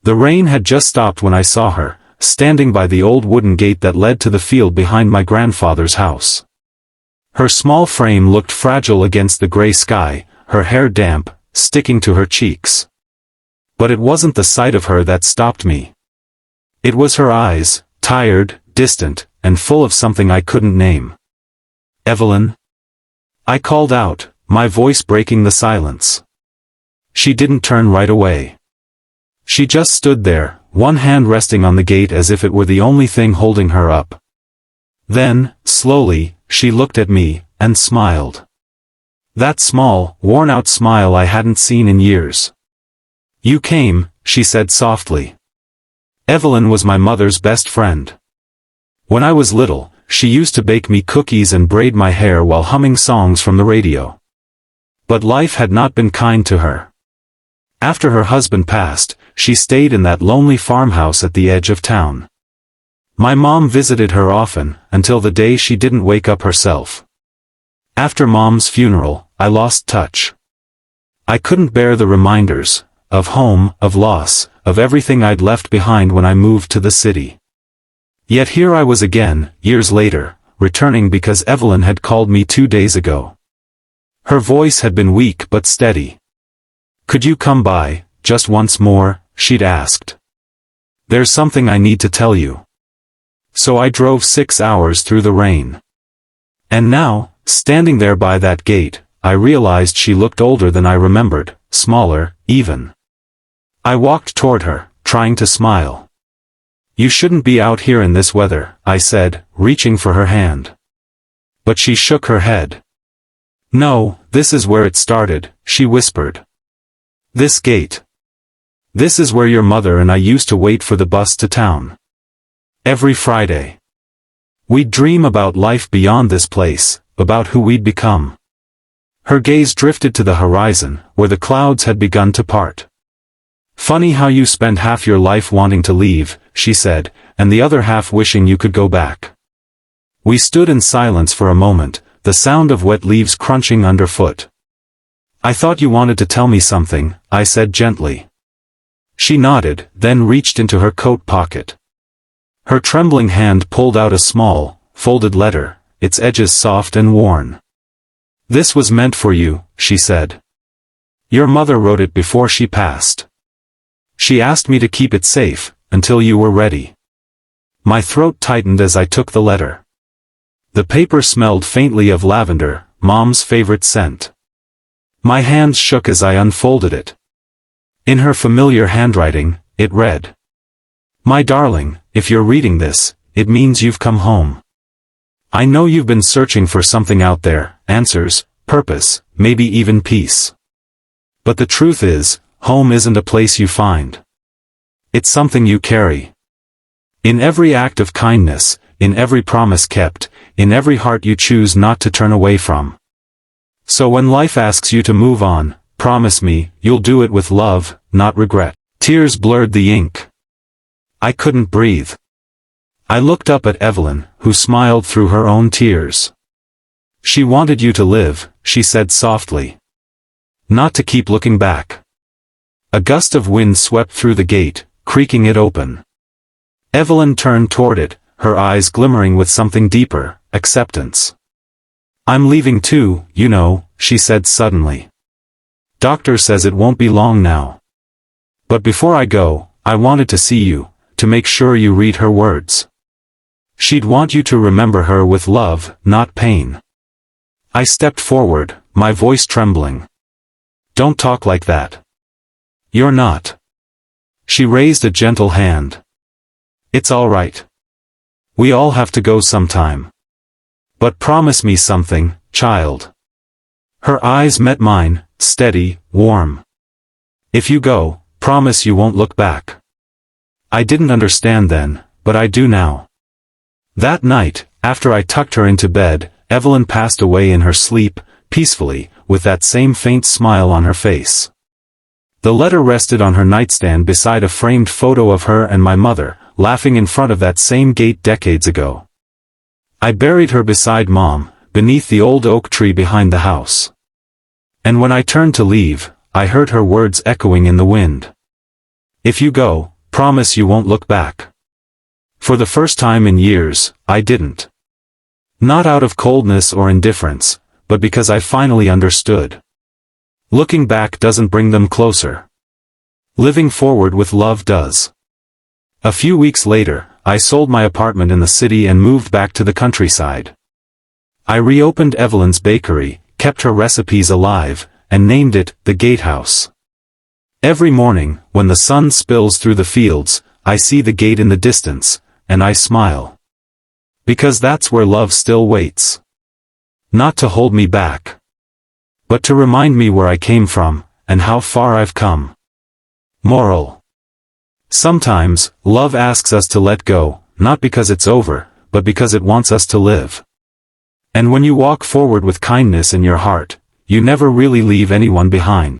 The rain had just stopped when I saw her, standing by the old wooden gate that led to the field behind my grandfather's house. Her small frame looked fragile against the gray sky, her hair damp, sticking to her cheeks. But it wasn't the sight of her that stopped me. It was her eyes, tired, distant, and full of something I couldn't name. "Evelyn?" I called out, my voice breaking the silence. She didn't turn right away. She just stood there, one hand resting on the gate as if it were the only thing holding her up. Then, slowly, she looked at me, and smiled. That small, worn-out smile I hadn't seen in years. "You came," she said softly. Evelyn was my mother's best friend. When I was little, she used to bake me cookies and braid my hair while humming songs from the radio. But life had not been kind to her. After her husband passed, she stayed in that lonely farmhouse at the edge of town. My mom visited her often, until the day she didn't wake up herself. After Mom's funeral, I lost touch. I couldn't bear the reminders, of home, of loss, of everything I'd left behind when I moved to the city. Yet here I was again, years later, returning because Evelyn had called me 2 days ago. Her voice had been weak but steady. "Could you come by, just once more?" she'd asked. "There's something I need to tell you." So I drove 6 hours through the rain. And now, standing there by that gate, I realized she looked older than I remembered, smaller, even. I walked toward her, trying to smile. "You shouldn't be out here in this weather," I said, reaching for her hand. But she shook her head. "No, this is where it started," she whispered. "This gate. This is where your mother and I used to wait for the bus to town. Every Friday. We'd dream about life beyond this place, about who we'd become." Her gaze drifted to the horizon, where the clouds had begun to part. "Funny how you spend half your life wanting to leave," she said, "and the other half wishing you could go back." We stood in silence for a moment, the sound of wet leaves crunching underfoot. "I thought you wanted to tell me something," I said gently. She nodded, then reached into her coat pocket. Her trembling hand pulled out a small, folded letter, its edges soft and worn. "This was meant for you," she said. "Your mother wrote it before she passed. She asked me to keep it safe, until you were ready." My throat tightened as I took the letter. The paper smelled faintly of lavender, Mom's favorite scent. My hands shook as I unfolded it. In her familiar handwriting, it read, "My darling, if you're reading this, it means you've come home. I know you've been searching for something out there, answers, purpose, maybe even peace. But the truth is, home isn't a place you find. It's something you carry. In every act of kindness, in every promise kept, in every heart you choose not to turn away from. So when life asks you to move on, promise me, you'll do it with love, not regret." Tears blurred the ink. I couldn't breathe. I looked up at Evelyn, who smiled through her own tears. "She wanted you to live," she said softly. "Not to keep looking back." A gust of wind swept through the gate, creaking it open. Evelyn turned toward it, her eyes glimmering with something deeper, acceptance. "I'm leaving too, you know," she said suddenly. "Doctor says it won't be long now. But before I go, I wanted to see you, to make sure you read her words. She'd want you to remember her with love, not pain." I stepped forward, my voice trembling. "Don't talk like that. You're not." She raised a gentle hand. "It's all right. We all have to go sometime. But promise me something, child." Her eyes met mine, steady, warm. "If you go, promise you won't look back." I didn't understand then, but I do now. That night, after I tucked her into bed, Evelyn passed away in her sleep, peacefully, with that same faint smile on her face. The letter rested on her nightstand beside a framed photo of her and my mother, laughing in front of that same gate decades ago. I buried her beside Mom, beneath the old oak tree behind the house. And when I turned to leave, I heard her words echoing in the wind. "If you go, promise you won't look back. For the first time in years, I didn't. Not out of coldness or indifference, but because I finally understood. Looking back doesn't bring them closer. Living forward with love does. A few weeks later, I sold my apartment in the city and moved back to the countryside. I reopened Evelyn's bakery, kept her recipes alive, and named it the Gatehouse. Every morning, when the sun spills through the fields, I see the gate in the distance, and I smile. Because that's where love still waits. Not to hold me back, but to remind me where I came from, and how far I've come. Moral. Sometimes, love asks us to let go, not because it's over, but because it wants us to live. And when you walk forward with kindness in your heart, you never really leave anyone behind.